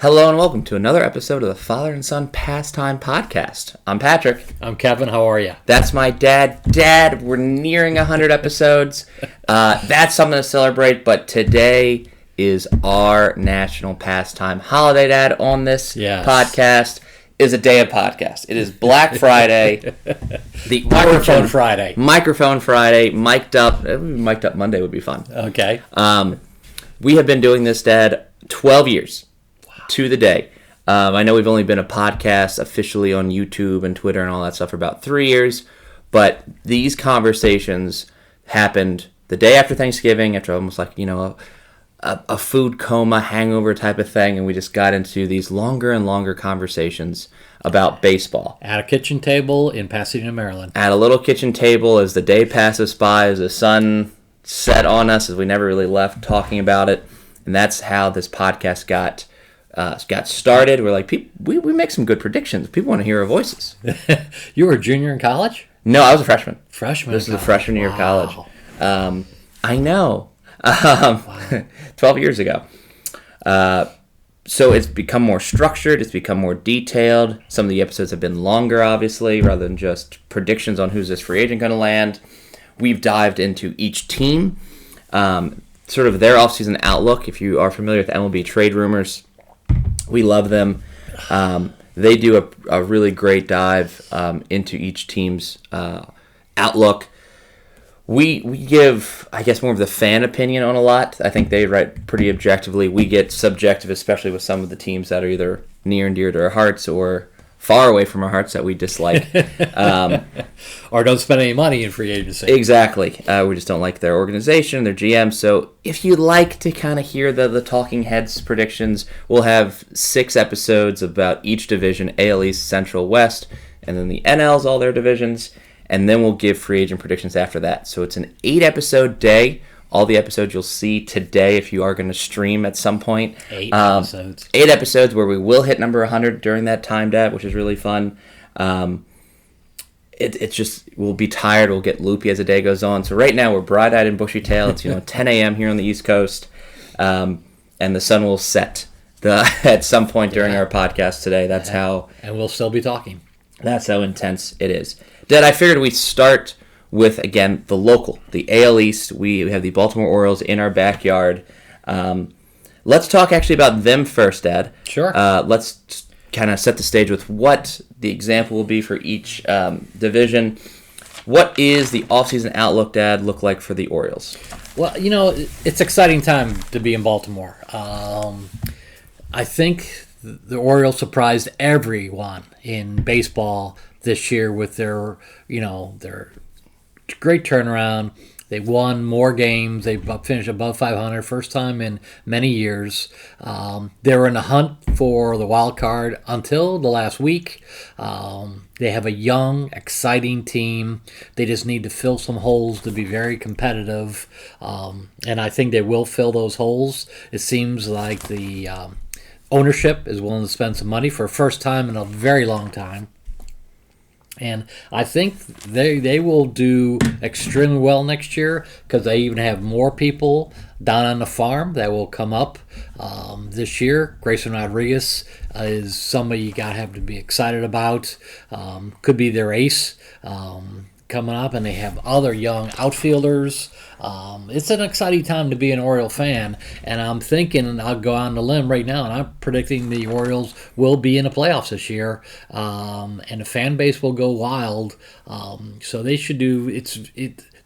Hello and welcome to another episode of the Father and Son Pastime Podcast. I'm Patrick. I'm Kevin. How are you? That's my dad. Dad, we're nearing 100 episodes. That's something to celebrate, but today is our national pastime holiday, Dad, on this podcast. Is a day of podcast. It is Black Friday. The Microphone Friday. Microphone Friday. Mic'd up. Mic'd up Monday would be fun. Okay. We have been doing this, Dad, 12 years. To the day. I know we've only been a podcast officially on YouTube and Twitter and all that stuff for about 3 years, but these conversations happened the day after Thanksgiving, after almost like, a food coma, hangover type of thing, and we just got into these longer and longer conversations about baseball. At a kitchen table in Pasadena, Maryland. At a little kitchen table as the day passes by, as the sun set on us, as we never really left talking about it, and that's how this podcast got started. We're like, we make some good predictions. People want to hear our voices. You were a junior in college? No, I was a freshman. This is a freshman year of college. I know. 12 years ago. So it's become more structured. It's become more detailed. Some of the episodes have been longer, obviously, rather than just predictions on who's this free agent going to land. We've dived into each team, sort of their offseason outlook. If you are familiar with MLB trade rumors, we love them. They do a really great dive into each team's outlook. We give, I guess, more of the fan opinion on a lot. I think they write pretty objectively. We get subjective, especially with some of the teams that are either near and dear to our hearts or far away from our hearts that we dislike. Or don't spend any money in free agency. Exactly. We just don't like their organization, their GM. So if you'd like to kind of hear the talking heads predictions, we'll have 6 episodes about each division, AL East, Central, West, and then the NLs, all their divisions, and then we'll give free agent predictions after that. So it's an 8-episode day. All the episodes you'll see today if you are going to stream at some point. 8 episodes. 8 episodes where we will hit number 100 during that time, Dad, which is really fun. It's just, we'll be tired. We'll get loopy as the day goes on. So right now we're bright-eyed and bushy-tailed. It's 10 a.m. here on the East Coast. And the sun will set at some point during our podcast today. That's how... And we'll still be talking. That's how intense it is. Dad, I figured we'd start with, again, the local, the AL East. We have the Baltimore Orioles in our backyard. Let's talk actually about them first, Dad. Sure. Let's kind of set the stage with what the example will be for each division. What is the offseason outlook, Dad, look like for the Orioles? Well, it's an exciting time to be in Baltimore. I think the Orioles surprised everyone in baseball this year with their great turnaround. They won more games. They finished above 500, first time in many years. They were in the hunt for the wild card until the last week. They have a young, exciting team. They just need to fill some holes to be very competitive. And I think they will fill those holes. It seems like the ownership is willing to spend some money for a first time in a very long time. And I think they will do extremely well next year because they even have more people down on the farm that will come up this year. Grayson Rodriguez is somebody you got to have to be excited about. Could be their ace coming up, and they have other young outfielders. It's an exciting time to be an Oriole fan, and I'm thinking, and I'll go on the limb right now, and I'm predicting the Orioles will be in the playoffs this year, and the fan base will go wild. So they should do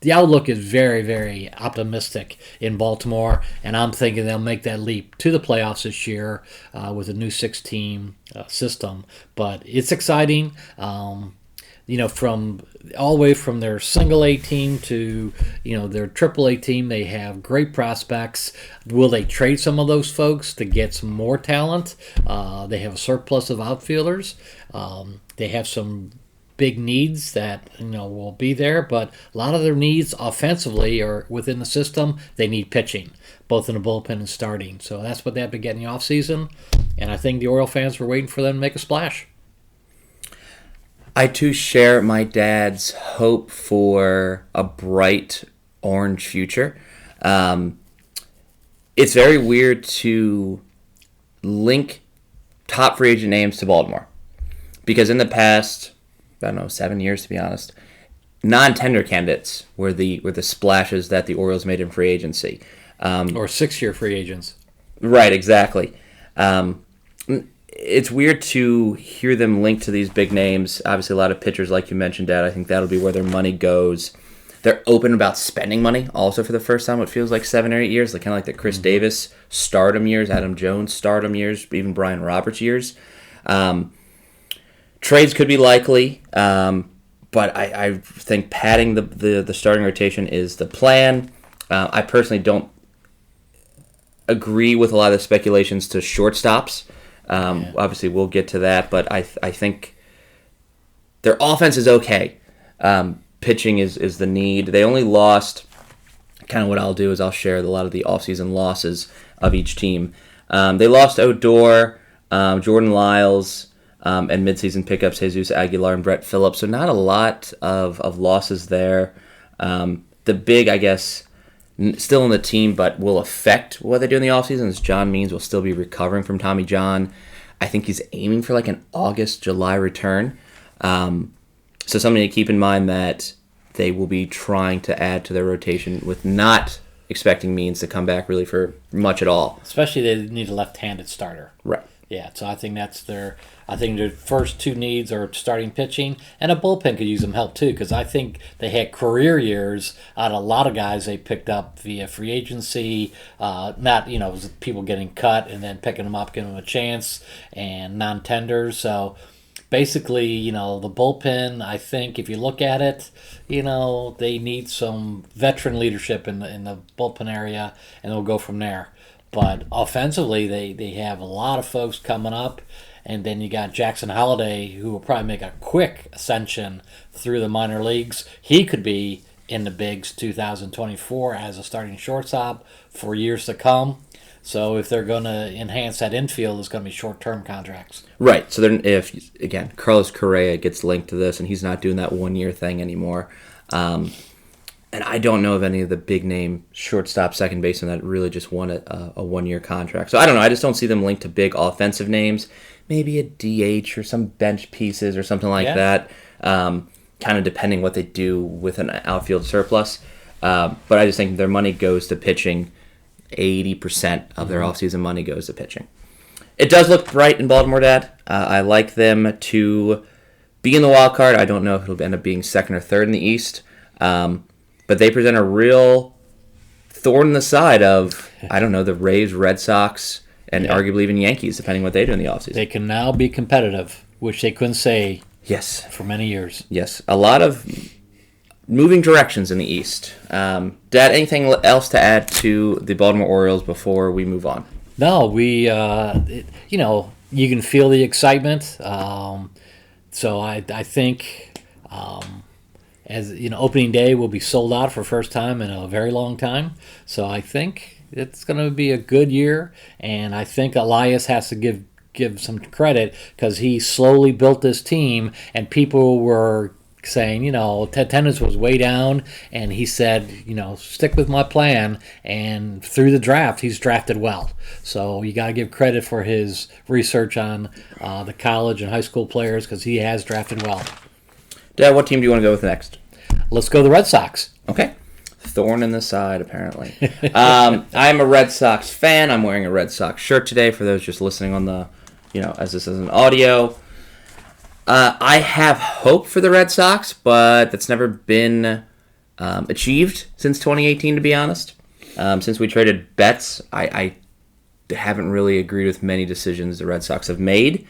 the outlook is very, very optimistic in Baltimore, and I'm thinking they'll make that leap to the playoffs this year with a new 6-team system. But it's exciting. From all the way from their single A team to, their triple A team, they have great prospects. Will they trade some of those folks to get some more talent? They have a surplus of outfielders. They have some big needs that, will be there, but a lot of their needs offensively are within the system. They need pitching, both in the bullpen and starting. So that's what they've been getting off season, and I think the Oriole fans were waiting for them to make a splash. I too share my dad's hope for a bright orange future. It's very weird to link top free agent names to Baltimore. Because in the past, I don't know, 7 years to be honest, non-tender candidates were the splashes that the Orioles made in free agency. Or 6-year free agents. Right, exactly. It's weird to hear them linked to these big names. Obviously, a lot of pitchers, like you mentioned, Dad. I think that'll be where their money goes. They're open about spending money also for the first time. It feels like 7 or 8 years, like kind of like the Chris Davis stardom years, Adam Jones stardom years, even Brian Roberts years. Trades could be likely, but I think padding the starting rotation is the plan. I personally don't agree with a lot of the speculations to shortstops. Obviously, we'll get to that, but I think their offense is okay. Pitching is the need. They only lost, kind of what I'll do is I'll share a lot of the offseason losses of each team. They lost Odor, Jordan Lyles, and midseason pickups Jesus Aguilar and Brett Phillips, so not a lot of losses there. The big, I guess, still in the team, but will affect what they do in the offseason is John Means will still be recovering from Tommy John. I think he's aiming for like an August, July return. So something to keep in mind that they will be trying to add to their rotation with not expecting Means to come back really for much at all. Especially they need a left-handed starter. Right. Yeah, so I think their first two needs are starting pitching, and a bullpen could use some help too, because I think they had career years out of a lot of guys they picked up via free agency, not, it was people getting cut and then picking them up, giving them a chance, and non-tenders. So basically, the bullpen, I think if you look at it, they need some veteran leadership in the bullpen area, and they'll go from there. But offensively, they have a lot of folks coming up. And then you got Jackson Holliday, who will probably make a quick ascension through the minor leagues. He could be in the bigs 2024 as a starting shortstop for years to come. So if they're going to enhance that infield, it's going to be short-term contracts. Right. So then if, again, Carlos Correa gets linked to this, and he's not doing that one-year thing anymore. And I don't know of any of the big-name shortstop, second baseman that really just won a one-year contract. So I don't know. I just don't see them linked to big offensive names. Maybe a DH or some bench pieces or something like that. Kind of depending what they do with an outfield surplus. But I just think their money goes to pitching. 80% of their offseason money goes to pitching. It does look bright in Baltimore, Dad. I like them to be in the wild card. I don't know if it'll end up being second or third in the East. But they present a real thorn in the side of, the Rays, Red Sox, and arguably even Yankees, depending what they do in the offseason. They can now be competitive, which they couldn't say for many years. Yes. A lot of moving directions in the East. Dad, anything else to add to the Baltimore Orioles before we move on? No, we, you can feel the excitement. So I think... opening day will be sold out for the first time in a very long time. So I think it's going to be a good year, and I think Elias has to give some credit because he slowly built this team, and people were saying, attendance was way down, and he said, stick with my plan, and through the draft, he's drafted well. So you got to give credit for his research on the college and high school players because he has drafted well. Dad, what team do you want to go with next? Let's go the Red Sox. Okay. Thorn in the side, apparently. I'm a Red Sox fan. I'm wearing a Red Sox shirt today for those just listening on the, as this is an audio. I have hope for the Red Sox, but that's never been achieved since 2018, to be honest. Since we traded Betts, I haven't really agreed with many decisions the Red Sox have made.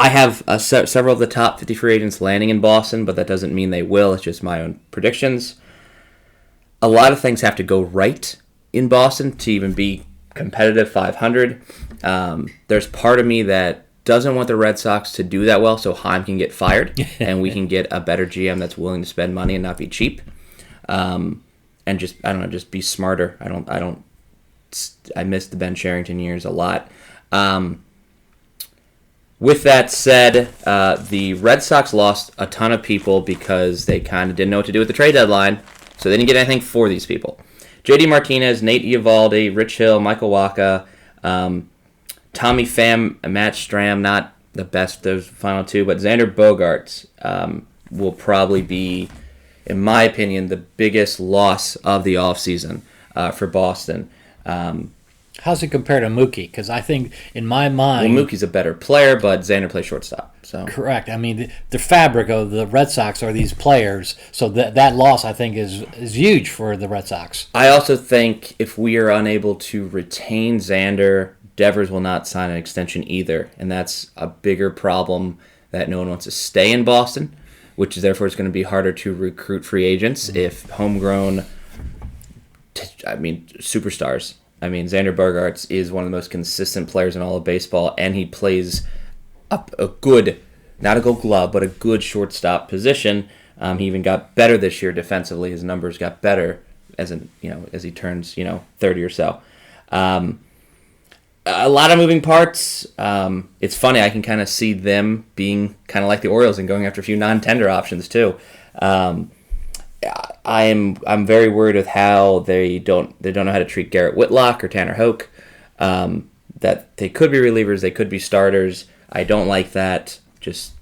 I have several of the top 50 free agents landing in Boston, but that doesn't mean they will. It's just my own predictions. A lot of things have to go right in Boston to even be competitive 500. There's part of me that doesn't want the Red Sox to do that well so Heim can get fired and we can get a better GM that's willing to spend money and not be cheap. And just be smarter. I miss the Ben Cherington years a lot. With that said, the Red Sox lost a ton of people because they kind of didn't know what to do with the trade deadline, so they didn't get anything for these people. JD Martinez, Nate Eovaldi, Rich Hill, Michael Wacha, Tom Tommy Pham and Matt Strahm, not the best, those final two, but Xander Bogaerts will probably be, in my opinion, the biggest loss of the offseason for Boston. How's it compare to Mookie? Because I think, in my mind... Well, Mookie's a better player, but Xander plays shortstop. So Correct. I mean, the fabric of the Red Sox are these players, so that loss, I think, is huge for the Red Sox. I also think if we are unable to retain Xander, Devers will not sign an extension either, and that's a bigger problem that no one wants to stay in Boston, which is therefore it's going to be harder to recruit free agents if homegrown, superstars. Xander Bogaerts is one of the most consistent players in all of baseball, and he plays a good, not a gold glove, but a good shortstop position. He even got better this year defensively. His numbers got better as he turns 30 or so. A lot of moving parts. It's funny. I can kind of see them being kind of like the Orioles and going after a few non-tender options too. I'm very worried with how they don't know how to treat Garrett Whitlock or Tanner Hoke. That they could be relievers, they could be starters. I don't like that. Just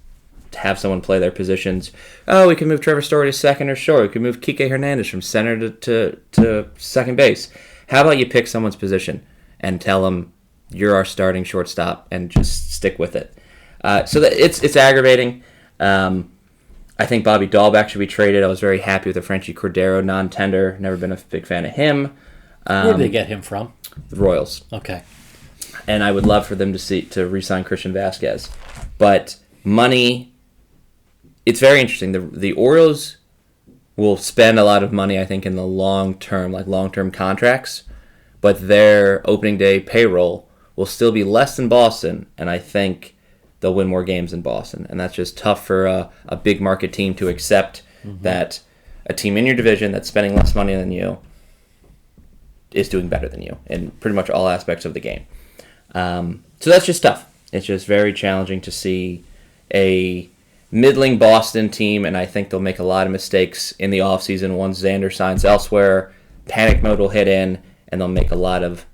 have someone play their positions. Oh, we can move Trevor Story to second, or sure, we can move Kike Hernandez from center to second base. How about you pick someone's position and tell them you're our starting shortstop and just stick with it? So that it's aggravating. I think Bobby Dahlbeck should be traded. I was very happy with the Franchi Cordero non-tender. Never been a big fan of him. Where did they get him from? The Royals. Okay. And I would love for them to re-sign Christian Vasquez. But money, it's very interesting. The Orioles will spend a lot of money, I think, in the long-term contracts. But their opening day payroll will still be less than Boston. And I think they'll win more games than Boston. And that's just tough for a big market team to accept that a team in your division that's spending less money than you is doing better than you in pretty much all aspects of the game. So that's just tough. It's just very challenging to see a middling Boston team, and I think they'll make a lot of mistakes in the offseason once Xander signs elsewhere. Panic mode will hit in, and they'll make a lot of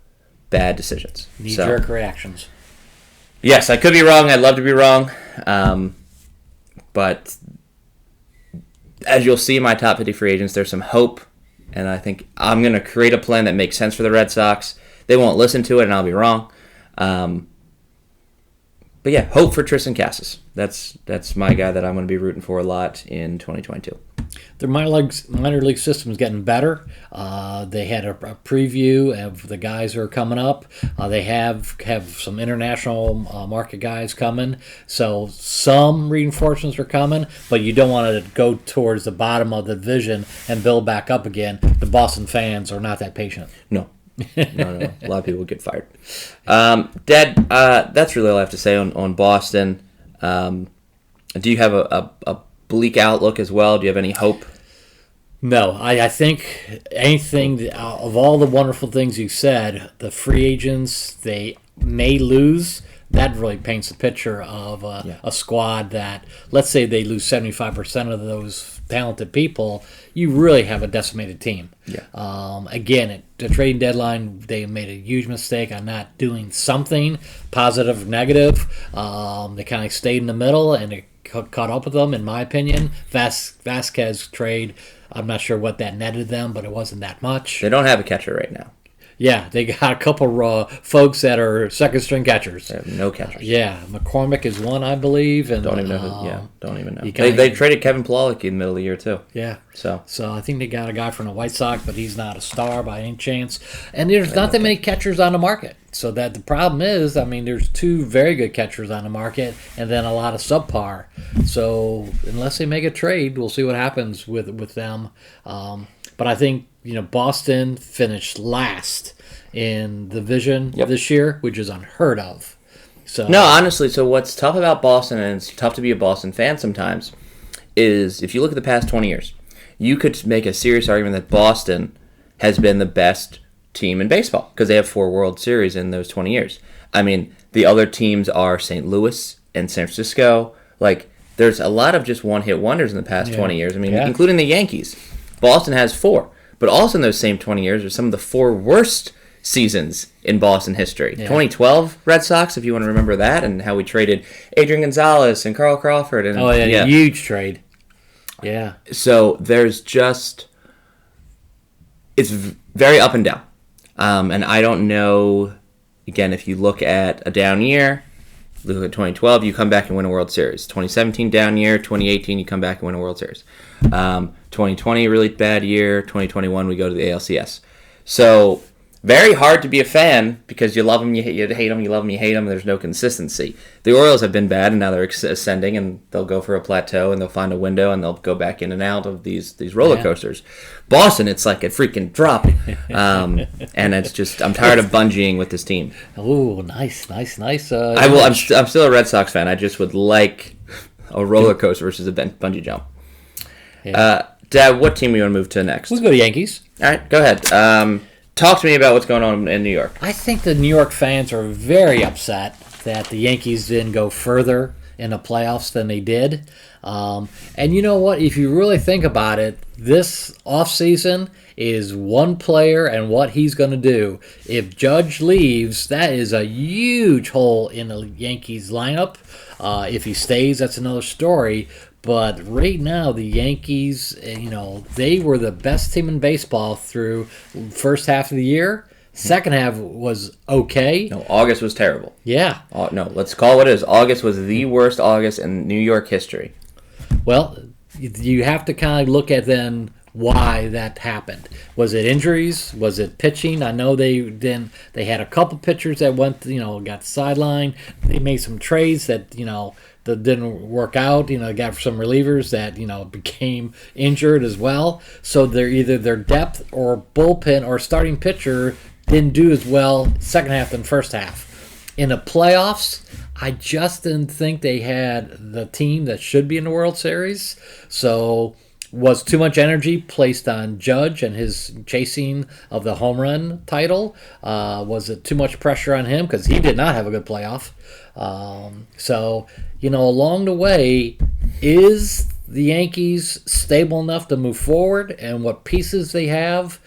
bad decisions. Knee-jerk reactions. Yes, I could be wrong. I'd love to be wrong. But as you'll see in my top 50 free agents, there's some hope. And I think I'm going to create a plan that makes sense for the Red Sox. They won't listen to it, and I'll be wrong. But yeah, hope for Tristan Casas. That's my guy that I'm going to be rooting for a lot in 2022. Their minor league system is getting better. They had a preview of the guys who are coming up. They have some international market guys coming. So some reinforcements are coming, but you don't want to go towards the bottom of the division and build back up again. The Boston fans are not that patient. No. No. A lot of people get fired. Dad, that's really all I have to say on Boston. Do you have a bleak outlook as well? Do you have any hope? No, I think anything of all the wonderful things you said, the free agents, they may lose. That really paints a picture of a squad that, let's say they lose 75% of those talented people, you really have a decimated team. Yeah. Again, at the trading deadline, they made a huge mistake on not doing something, positive or negative. They kind of stayed in the middle, and it caught up with them, in my opinion. Vasquez trade, I'm not sure what that netted them, but it wasn't that much. They don't have a catcher right now. Yeah, they got a couple folks that are second-string catchers. They have no catchers. McCormick is one, I believe. And don't even know. Don't even know. They traded Kevin Plawecki in the middle of the year too. Yeah. So I think they got a guy from the White Sox, but he's not a star by any chance. And there's not that many catchers on the market. So that the problem is, there's two very good catchers on the market, and then a lot of subpar. So unless they make a trade, we'll see what happens with them. But I think Boston finished last in the division this year, which is unheard of. So no, honestly, so what's tough about Boston, and it's tough to be a Boston fan sometimes, is if you look at the past 20 years, you could make a serious argument that Boston has been the best team in baseball because they have 4 World Series in those 20 years. The other teams are St. Louis and San Francisco. There's a lot of just one-hit wonders in the past 20 years. Including the Yankees. Boston has 4. But also in those same 20 years are some of the 4 worst seasons in Boston history. Yeah. 2012 Red Sox, if you want to remember that, and how we traded Adrian Gonzalez and Carl Crawford. And, huge trade. Yeah. So there's just, it's very up and down. And I don't know, again, if you look at a down year, look at 2012, you come back and win a World Series. 2017, down year. 2018, you come back and win a World Series. 2020, really bad year. 2021, we go to the ALCS. So very hard to be a fan because you love them, you hate them, you love them, you hate them. There's no consistency. The Orioles have been bad, and now they're ascending, and they'll go for a plateau, and they'll find a window, and they'll go back in and out of these roller coasters. Boston, it's like a freaking drop, and it's just I'm tired of bungeeing with this team. Oh, nice. I'm still a Red Sox fan. I just would like a roller coaster versus a bungee jump. Yeah. Dad, what team do you want to move to next? Let's go to Yankees. All right, go ahead. Talk to me about what's going on in New York. I think the New York fans are very upset that the Yankees didn't go further in the playoffs than they did. And you know what? If you really think about it, this offseason is one player and what he's going to do. If Judge leaves, that is a huge hole in the Yankees lineup. If he stays, that's another story. But right now, the Yankees, they were the best team in baseball through first half of the year. Second half was okay. No, August was terrible. Yeah. No, let's call it what it is. August was the worst August in New York history. Well, you have to kind of look at then why that happened. Was it injuries? Was it pitching? I know they had a couple pitchers that got sidelined. They made some trades that that didn't work out. Got some relievers that became injured as well. So they're either their depth or bullpen or starting pitcher didn't do as well second half than first half. In the playoffs, I just didn't think they had the team that should be in the World Series. So was too much energy placed on Judge and his chasing of the home run title? Was it too much pressure on him? Because he did not have a good playoff. Along the way, is the Yankees stable enough to move forward? And what pieces they have?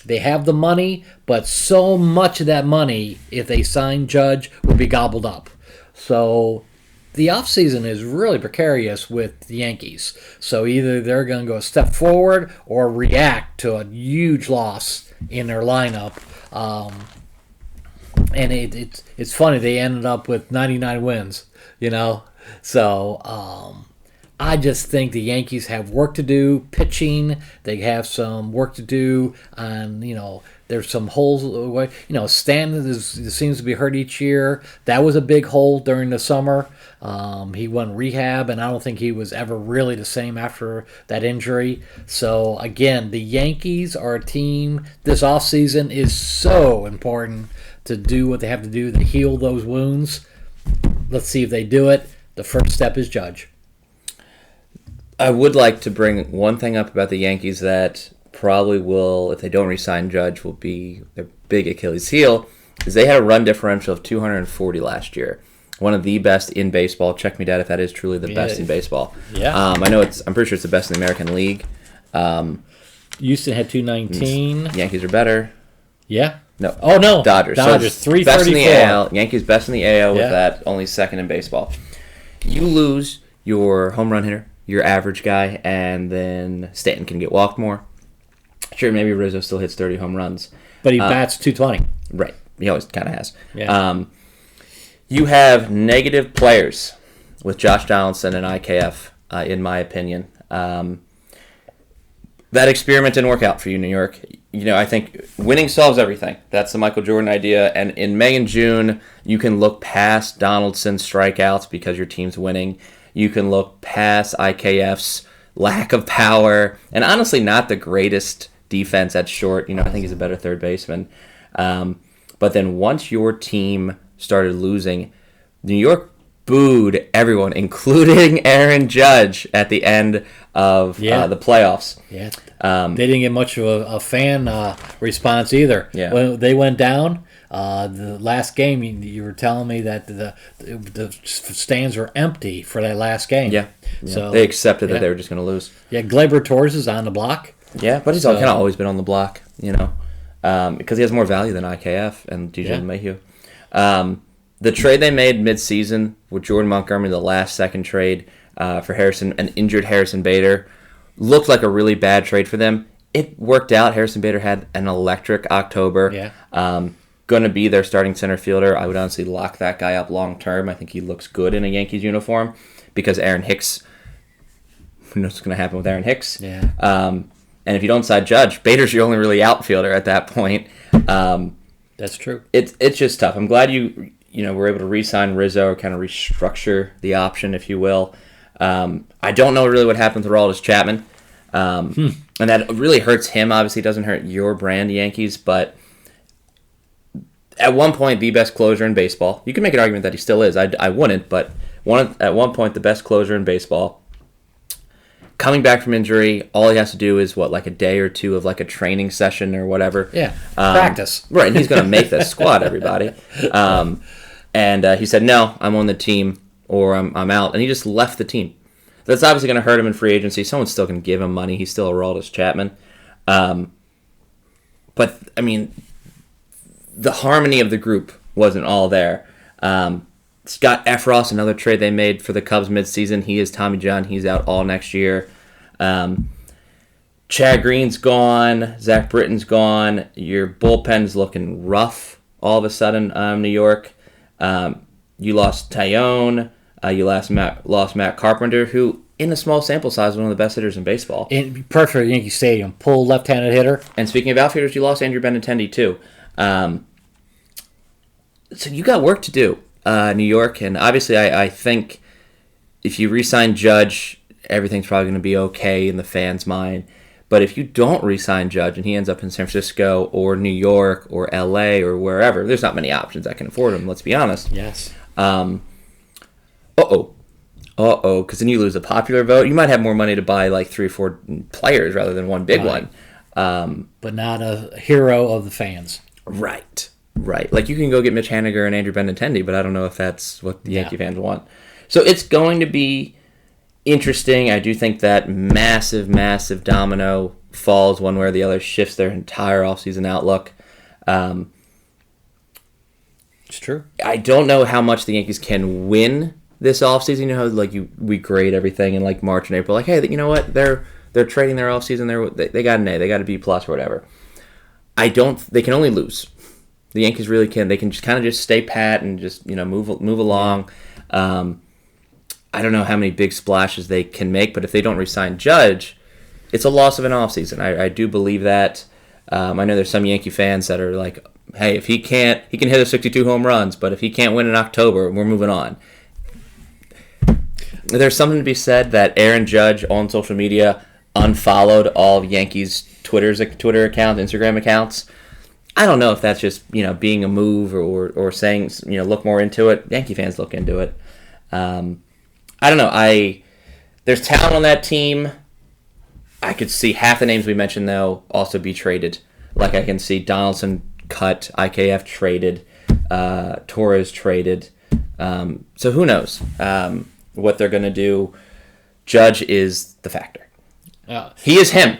They have the money, but so much of that money, if they sign Judge, would be gobbled up. So the offseason is really precarious with the Yankees. So either they're going to go a step forward or react to a huge loss in their lineup. And it's funny, they ended up with 99 wins, So I just think the Yankees have work to do pitching. They have some work to do on, there's some holes away. Stanton seems to be hurt each year. That was a big hole during the summer. He went rehab, and I don't think he was ever really the same after that injury. So, again, the Yankees are a team. This offseason is so important to do what they have to do to heal those wounds. Let's see if they do it. The first step is Judge. I would like to bring one thing up about the Yankees that probably will, if they don't re-sign Judge, will be their big Achilles heel, is they had a run differential of 240 last year. One of the best in baseball. Check me, Dad, if that is truly the best in baseball. Yeah. I'm pretty sure it's the best in the American League. Houston had 219. Yankees are better. Yeah. No. Oh, no. Dodgers. Dodgers, So best in the 334. AL. Yankees best in the AL with that, only second in baseball. You lose your home run hitter, your average guy, and then Stanton can get walked more. Sure, maybe Rizzo still hits 30 home runs. But he bats 220. Right. He always kind of has. Yeah. You have negative players with Josh Donaldson and IKF, in my opinion. That experiment didn't work out for you, New York. I think winning solves everything. That's the Michael Jordan idea. And in May and June, you can look past Donaldson's strikeouts because your team's winning. You can look past IKF's lack of power. And honestly, not the greatest defense at short. I think he's a better third baseman. But then once your team started losing, New York booed everyone, including Aaron Judge, at the end of the playoffs. Yeah. They didn't get much of a fan response either. Yeah. When they went down, the last game, you were telling me that the stands were empty for that last game. Yeah. So they accepted that they were just going to lose. Yeah, Gleyber Torres is on the block. Yeah, but he's kind of always been on the block, because he has more value than IKF and DJ Yeah. LeMahieu. The trade they made mid-season with Jordan Montgomery, the last-second trade for an injured Harrison Bader, looked like a really bad trade for them. It worked out. Harrison Bader had an electric October. Yeah. Going to be their starting center fielder. I would honestly lock that guy up long-term. I think he looks good in a Yankees uniform because Aaron Hicks, who knows what's going to happen with Aaron Hicks? Yeah. And if you don't side Judge, Bader's your only really outfielder at that point. That's true. It's just tough. I'm glad you were able to re-sign Rizzo or kind of restructure the option, if you will. I don't know really what happened with Aroldis Chapman. And that really hurts him. Obviously, it doesn't hurt your brand, Yankees, but at one point, the best closer in baseball. You can make an argument that he still is. I wouldn't, but at one point, the best closer in baseball. Coming back from injury, all he has to do is, like a day or two of like a training session or whatever. Yeah, practice. Right, and he's going to make the squad, everybody. And he said, no, I'm on the team or I'm out. And he just left the team. That's obviously going to hurt him in free agency. Someone's still going to give him money. He's still Aroldis Chapman. But, I mean, the harmony of the group wasn't all there. Scott Efros, another trade they made for the Cubs midseason. He is Tommy John. He's out all next year. Chad Green's gone. Zach Britton's gone. Your bullpen's looking rough all of a sudden, New York. You lost Tyone. You lost Matt Carpenter, who, in a small sample size, was one of the best hitters in baseball. Perfect for Yankee Stadium. Pull left-handed hitter. And speaking of outfielders, you lost Andrew Benintendi, too. So you got work to do, New York. And obviously, I think if you re-sign Judge, everything's probably going to be okay in the fans' mind. But if you don't re-sign Judge and he ends up in San Francisco or New York or L.A. or wherever, there's not many options that can afford him, let's be honest. Yes. Because then you lose a popular vote. You might have more money to buy like 3 or 4 players rather than one big one. But not a hero of the fans. Right. Like you can go get Mitch Haniger and Andrew Benintendi, but I don't know if that's what the Yankee fans want. So it's going to be interesting. I do think that massive domino falls one way or the other, shifts their entire offseason outlook. It's true. I don't know how much the Yankees can win this offseason. You know how we grade everything in like March and April. Like, hey, you know what? They're trading their offseason. They got an A. They got a B+ or whatever. They can only lose. The Yankees really can. They can just kind of just stay pat and just move along. I don't know how many big splashes they can make, but if they don't re-sign Judge, it's a loss of an offseason. I do believe that. I know there's some Yankee fans that are like, hey, if he can hit us 62 home runs, but if he can't win in October, we're moving on. There's something to be said that Aaron Judge on social media unfollowed all Yankees Twitter accounts, Instagram accounts. I don't know if that's just being a move or saying look more into it. Yankee fans look into it. I don't know. There's talent on that team. I could see half the names we mentioned though also be traded. Like I can see Donaldson cut, IKF traded, Torres traded. So who knows what they're gonna do? Judge is the factor. He is him.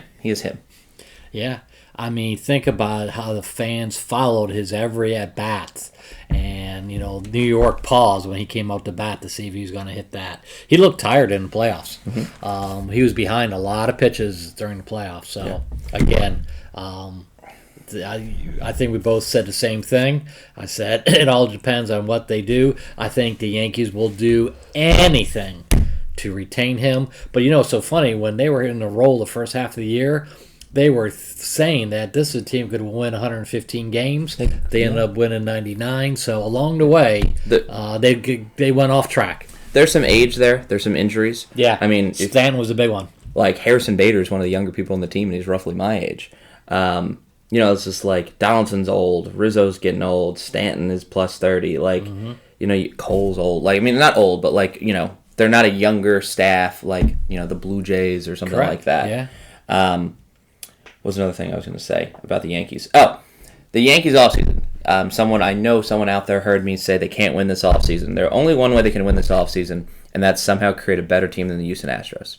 Yeah. I mean, think about how the fans followed his every at-bat. And, New York paused when he came out to bat to see if he was going to hit that. He looked tired in the playoffs. Mm-hmm. He was behind a lot of pitches during the playoffs. So, Again, I think we both said the same thing. I said it all depends on what they do. I think the Yankees will do anything to retain him. But, it's so funny. When they were in the role the first half of the year, they were saying that this team could win 115 games. They ended up winning 99. So along the way, they went off track. There's some age there. There's some injuries. Yeah. I mean, Stanton was a big one. Like Harrison Bader is one of the younger people on the team, and he's roughly my age. It's just like Donaldson's old, Rizzo's getting old, Stanton is plus 30. Like, Cole's old. Like, I mean, not old, but like, they're not a younger staff like the Blue Jays or something like that. Yeah. What was another thing I was going to say about the Yankees? Oh, the Yankees offseason. Someone out there heard me say they can't win this offseason. There's only one way they can win this offseason, and that's somehow create a better team than the Houston Astros.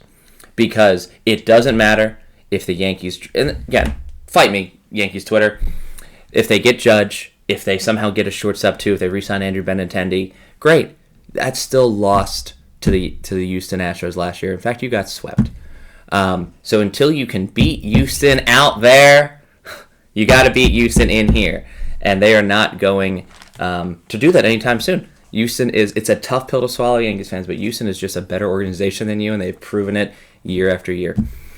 Because it doesn't matter if the Yankees... And again, fight me, Yankees Twitter. if they get Judge, if they somehow get a shortstop too, if they re-sign Andrew Benintendi, great. That's still lost to the Houston Astros last year. In fact, you got swept. So until you can beat Houston out there, you got to beat Houston in here, and they are not going to do that anytime soon. It's a tough pill to swallow, Yankees fans, but Houston is just a better organization than you, and they've proven it year after year.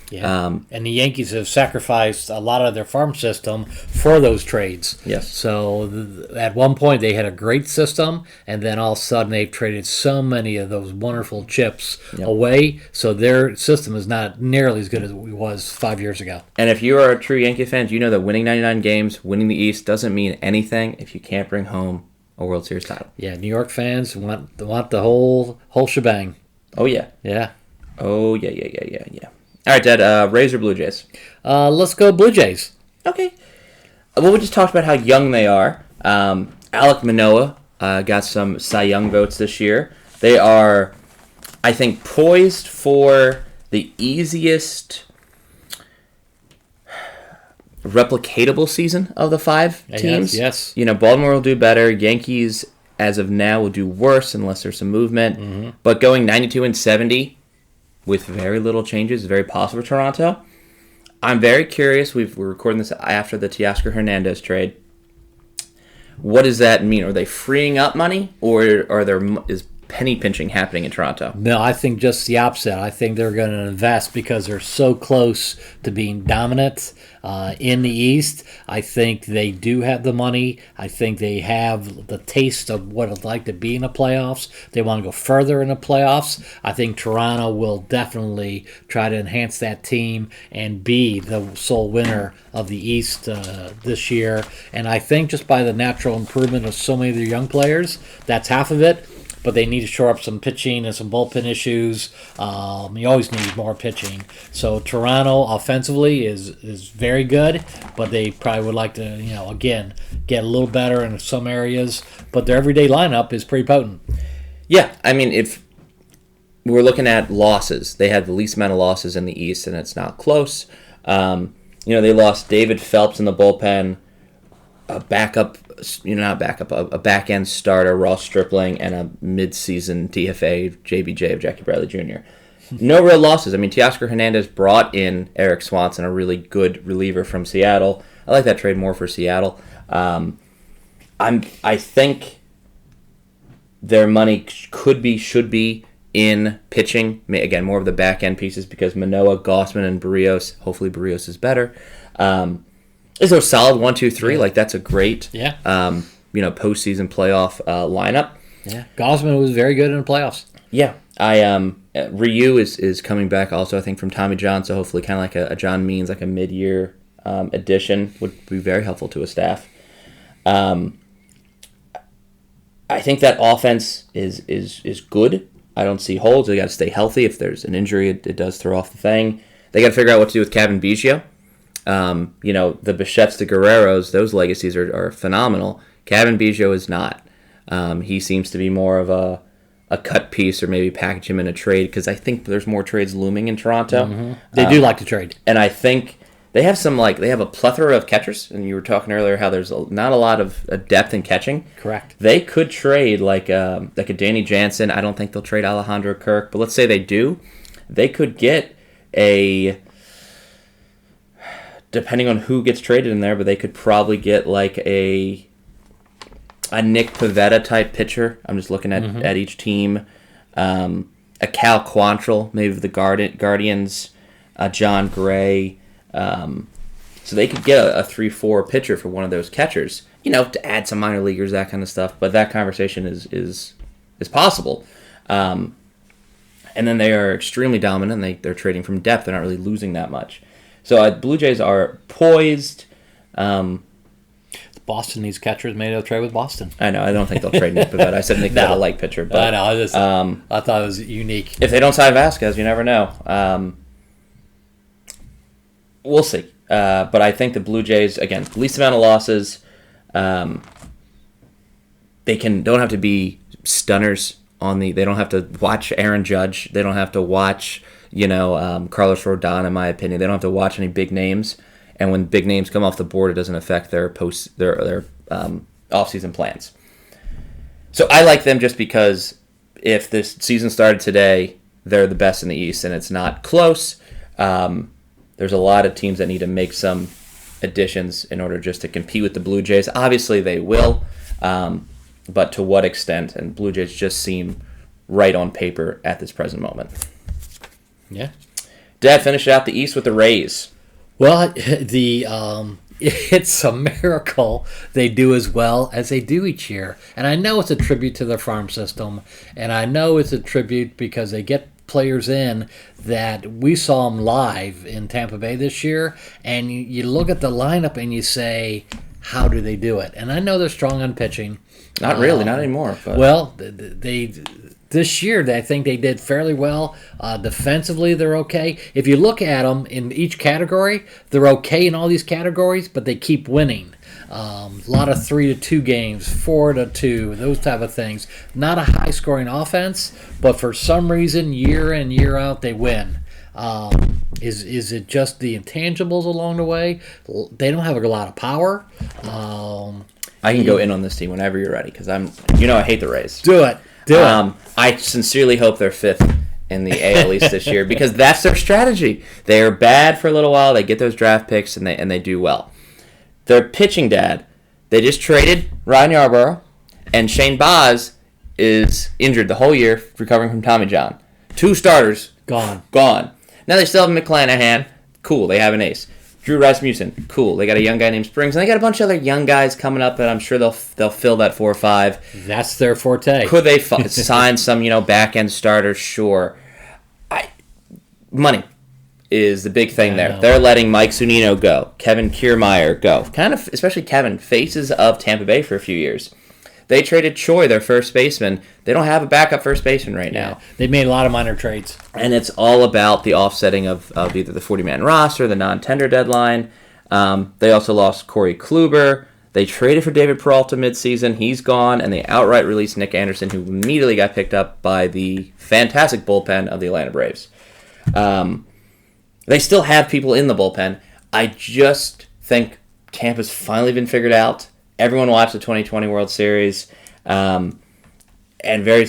Yeah. And the Yankees have sacrificed a lot of their farm system for those trades. Yes. So at one point they had a great system, and then all of a sudden they've traded so many of those wonderful chips away. So their system is not nearly as good as it was 5 years ago. And if you are a true Yankee fan, you know that winning 99 games, winning the East doesn't mean anything if you can't bring home a World Series title. Yeah, New York fans want the whole shebang. Oh yeah. Yeah. Oh yeah. All right, Dad. Rays or Blue Jays? Let's go Blue Jays. Okay. Well, we just talked about how young they are. Alek Manoah got some Cy Young votes this year. They are, I think, poised for the easiest replicatable season of the 5 teams. Yes. You know, Baltimore will do better. Yankees, as of now, will do worse unless there's some movement. Mm-hmm. But going 92-70 with very little changes is very possible for Toronto. I'm very curious. We're recording this after the Teoscar Hernandez trade. What does that mean? Are they freeing up money, or is penny pinching happening in Toronto? No, I think just the opposite. I think they're going to invest because they're so close to being dominant in the East. I think they do have the money. I think they have the taste of what it's like to be in the playoffs. They want to go further in the playoffs. I think Toronto will definitely try to enhance that team and be the sole winner of the East this year. And I think just by the natural improvement of so many of their young players, that's half of it. But they need to shore up some pitching and some bullpen issues. You always need more pitching. So Toronto offensively is very good, but they probably would like to, again, get a little better in some areas. But their everyday lineup is pretty potent. Yeah, I mean, if we're looking at losses, they had the least amount of losses in the East, and it's not close. They lost David Phelps in the bullpen, a back-end starter, Ross Stripling, and a mid-season DFA, JBJ of Jackie Bradley Jr. No real losses. I mean, Teoscar Hernandez brought in Eric Swanson, a really good reliever from Seattle. I like that trade more for Seattle. I think their money should be in pitching. Again, more of the back-end pieces because Manoah, Gossman, and Barrios, hopefully Barrios is better. Is there a solid 1, 2, 3? Like, that's a great postseason playoff lineup. Yeah, Gossman was very good in the playoffs. Yeah, Ryu is coming back also, I think, from Tommy John, so hopefully kind of like a John Means, like a mid-year addition would be very helpful to a staff. I think that offense is good. I don't see holes. They got to stay healthy. If there's an injury, it does throw off the thing. They got to figure out what to do with Kevin Biggio. The Bichettes, the Guerreros, those legacies are phenomenal. Kevin Biggio is not. He seems to be more of a cut piece or maybe package him in a trade because I think there's more trades looming in Toronto. Mm-hmm. They do like to trade. And I think they have they have a plethora of catchers, and you were talking earlier how there's not a lot of depth in catching. Correct. They could trade like a Danny Jansen. I don't think they'll trade Alejandro Kirk, but let's say they do. They could get depending on who gets traded in there, but they could probably get like a Nick Pivetta type pitcher. I'm just looking at each team. A Cal Quantrill, maybe the Guardians, John Gray. So they could get a 3-4 pitcher for one of those catchers, to add some minor leaguers, that kind of stuff. But that conversation is possible. And then they are extremely dominant. They're trading from depth. They're not really losing that much. So Blue Jays are poised. Boston needs catchers. Maybe they'll trade with Boston. I know. I don't think they'll trade Nick Pivetta. I said Nick Pivetta like pitcher. But, I know. I thought it was unique. If they don't sign Vasquez, you never know. We'll see. But I think the Blue Jays, again, least amount of losses. They don't have to be stunners they don't have to watch Aaron Judge. They don't have to watch Carlos Rodon, in my opinion. They don't have to watch any big names. and when big names come off the board, it doesn't affect their offseason plans. So I like them just because if this season started today, they're the best in the East, and it's not close. There's a lot of teams that need to make some additions in order just to compete with the Blue Jays. Obviously, they will, but to what extent? And Blue Jays just seem right on paper at this present moment. Yeah. Dad finished out the East with the Rays. Well, it's a miracle they do as well as they do each year. And I know it's a tribute to their farm system, and I know it's a tribute because they get players in that we saw them live in Tampa Bay this year, and you look at the lineup and you say, how do they do it? And I know they're strong on pitching. Not really, not anymore. But. Well, this year, I think they did fairly well. Defensively, they're okay. If you look at them in each category, they're okay in all these categories, but they keep winning. A lot of 3-2 games, 4-2, those type of things. Not a high-scoring offense, but for some reason, year in, year out, they win. Is it just the intangibles along the way? They don't have a lot of power. I can go in on this team whenever you're ready because I hate the Rays. Do it. I sincerely hope they're 5th in the AL East this year because that's their strategy. They are bad for a little while. They get those draft picks and they do well. Their pitching, Dad, they just traded Ryan Yarbrough, and Shane Baz is injured the whole year, recovering from Tommy John. 2 starters Gone. Now they still have McClanahan. Cool, they have an ace. Drew Rasmussen. Cool, they got a young guy named Springs, and they got a bunch of other young guys coming up that I'm sure they'll fill that 4 or 5. That's their forte. Could they sign some back end starters? Sure. Money is the big thing there. They're letting Mike Zunino go, Kevin Kiermaier go. Kind of, especially Kevin, faces of Tampa Bay for a few years. They traded Choi, their first baseman. They don't have a backup first baseman right now. They made a lot of minor trades. And it's all about the offsetting of either the 40-man roster, the non-tender deadline. They also lost Corey Kluber. They traded for David Peralta midseason. He's gone. And they outright released Nick Anderson, who immediately got picked up by the fantastic bullpen of the Atlanta Braves. They still have people in the bullpen. I just think Tampa's finally been figured out. Everyone watched the 2020 World Series, and very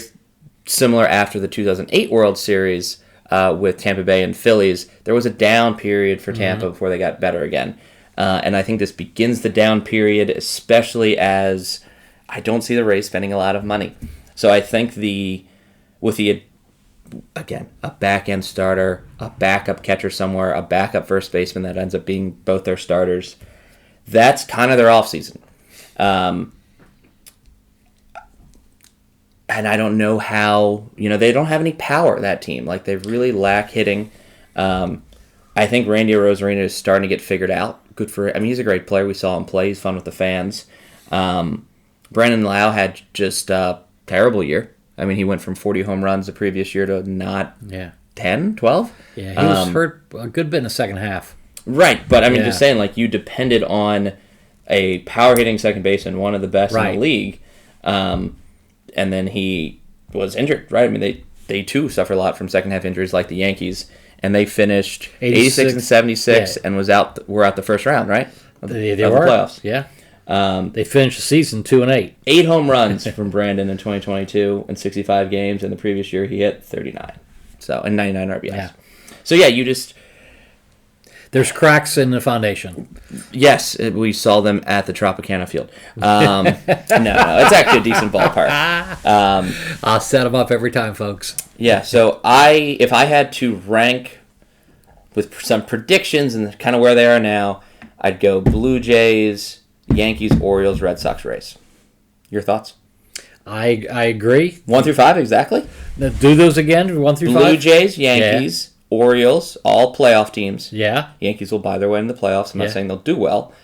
similar after the 2008 World Series with Tampa Bay and Phillies. There was a down period for Tampa before they got better again. And I think this begins the down period, especially as I don't see the Rays spending a lot of money. So I think again, a back-end starter, a backup catcher somewhere, a backup first baseman that ends up being both their starters, that's kind of their offseason. And I don't know how, they don't have any power, that team. Like, they really lack hitting. I think Randy Arozarena is starting to get figured out. Good for him. I mean, he's a great player. We saw him play. He's fun with the fans. Brandon Lau had just a terrible year. I mean, he went from 40 home runs the previous year to not 10, 12. Yeah, he was hurt a good bit in the second half. Right, but I mean, just saying, like, you depended on a power-hitting second baseman, one of the best in the league, and then he was injured, right? I mean, they too suffer a lot from second-half injuries like the Yankees, and they finished 86 and 76 and were out the first round, right? They of the were. playoffs. Yeah. They finished the season 2-8. 8 home runs from Brandon in 2022 in 65 games, and the previous year he hit 39. And 99 RBIs. Yeah. So, you just... There's cracks in the foundation. Yes, we saw them at the Tropicana field. No, it's actually a decent ballpark. I'll set them up every time, folks. Yeah, so if I had to rank with some predictions and kind of where they are now, I'd go Blue Jays, Yankees, Orioles, Red Sox, Rays. Your thoughts? I agree. 1 through 5, exactly. Now, do those again, 1 through 5? Blue Jays, Yankees, Orioles, all playoff teams. Yeah. Yankees will buy their way in the playoffs. I'm not saying they'll do well.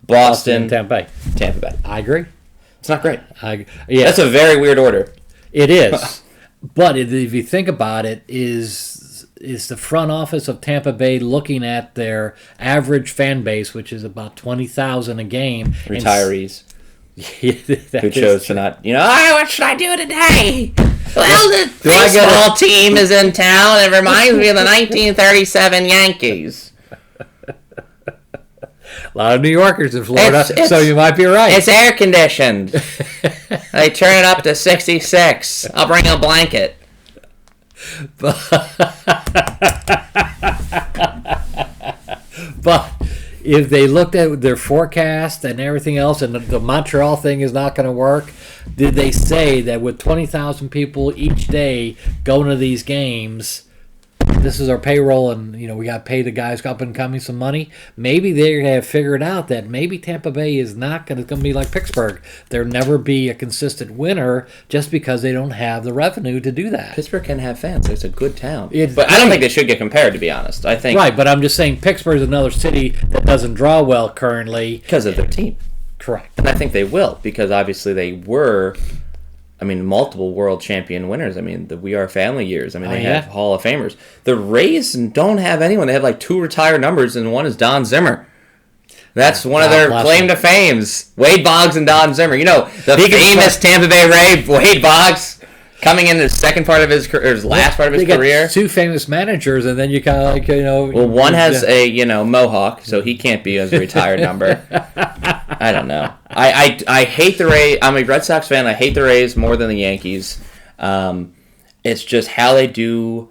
Boston, Tampa Bay. I agree. It's not great. That's a very weird order. It is. But if you think about it, is the front office of Tampa Bay looking at their average fan base, which is about 20,000 a game. Retirees. Who chose to not, what should I do today? Well, the baseball team is in town. It reminds me of the 1937 Yankees. A lot of New Yorkers in Florida, It's- so you might be right. It's air conditioned. They turn it up to 66. I'll bring a blanket. But if they looked at their forecast and everything else, and the Montreal thing is not going to work, did they say that with 20,000 people each day going to these games, this is our payroll, and we got to pay the guys up and coming some money? Maybe they have figured out that maybe Tampa Bay is not going to be like Pittsburgh. There'll never be a consistent winner just because they don't have the revenue to do that. Pittsburgh can have fans. It's a good town. It's but I don't think they should get compared, to be honest. I think Right, but I'm just saying Pittsburgh is another city that doesn't draw well currently. because of their team. Correct. And I think they will, because obviously they were, multiple world champion winners. The We Are Family years. They have Hall of Famers. The Rays don't have anyone. They have like 2 retired numbers, and one is Don Zimmer. That's one of their claim to fames. Wade Boggs and Don Zimmer. The famous Tampa Bay Ray, Wade Boggs, coming in the second part of his career, his last part of his career. Got 2 famous managers, and then you kind of Well, one has a mohawk, so he can't be as a retired number. I don't know. I hate the Rays. I'm a Red Sox fan. I hate the Rays more than the Yankees. It's just how they do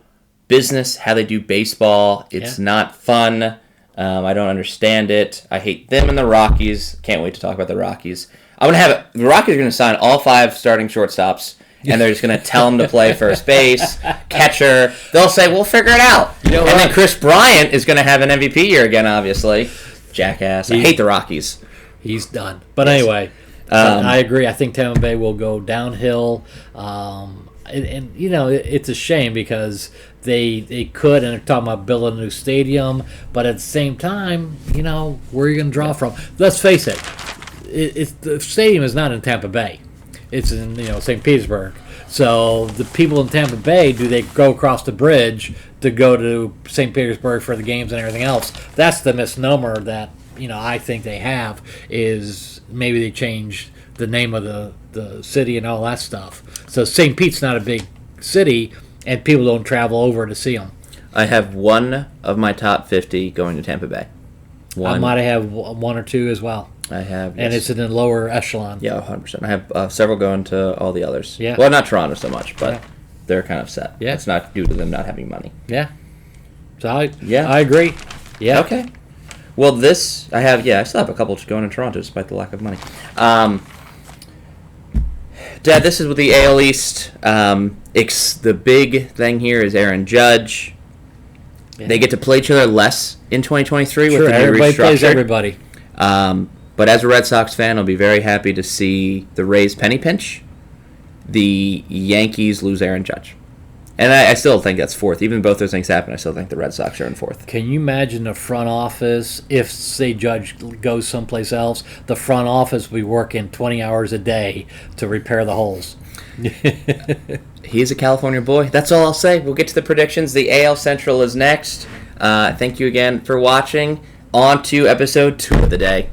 business, how they do baseball. It's not fun. I don't understand it. I hate them and the Rockies. Can't wait to talk about the Rockies. The Rockies are going to sign all 5 starting shortstops, and they're just going to tell them to play first base, catcher. They'll say, we'll figure it out. And then Chris Bryant is going to have an MVP year again, obviously. Jackass. I hate the Rockies. He's done. But anyway, I agree. I think Tampa Bay will go downhill. It's a shame because they could, and they're talking about building a new stadium, but at the same time, where are you going to draw from? Let's face it, the stadium is not in Tampa Bay. It's in St. Petersburg. So the people in Tampa Bay, do they go across the bridge to go to St. Petersburg for the games and everything else? That's the misnomer that I think they have, is maybe they changed the name of the city and all that stuff. So St. Pete's not a big city, and people don't travel over to see them. I have one of my top 50 going to Tampa Bay. I might have 1 or 2 as well. I have, and it's in the lower echelon. Yeah, 100%. I have several going to all the others. Yeah. Well, not Toronto so much, but they're kind of set. Yeah. It's not due to them not having money. Yeah. So I agree. Yeah. Okay. Well, I still have a couple going to Toronto despite the lack of money. Dad, this is with the AL East. The big thing here is Aaron Judge. Yeah. They get to play each other less in 2023 with the new everybody plays everybody. But as a Red Sox fan, I'll be very happy to see the Rays penny pinch, the Yankees lose Aaron Judge. And I still think that's 4th. Even both those things happen, I still think the Red Sox are in 4th. Can you imagine the front office, if, say, Judge goes someplace else, the front office will be working 20 hours a day to repair the holes? He's a California boy. That's all I'll say. We'll get to the predictions. The AL Central is next. Thank you again for watching. On to episode 2 of the day.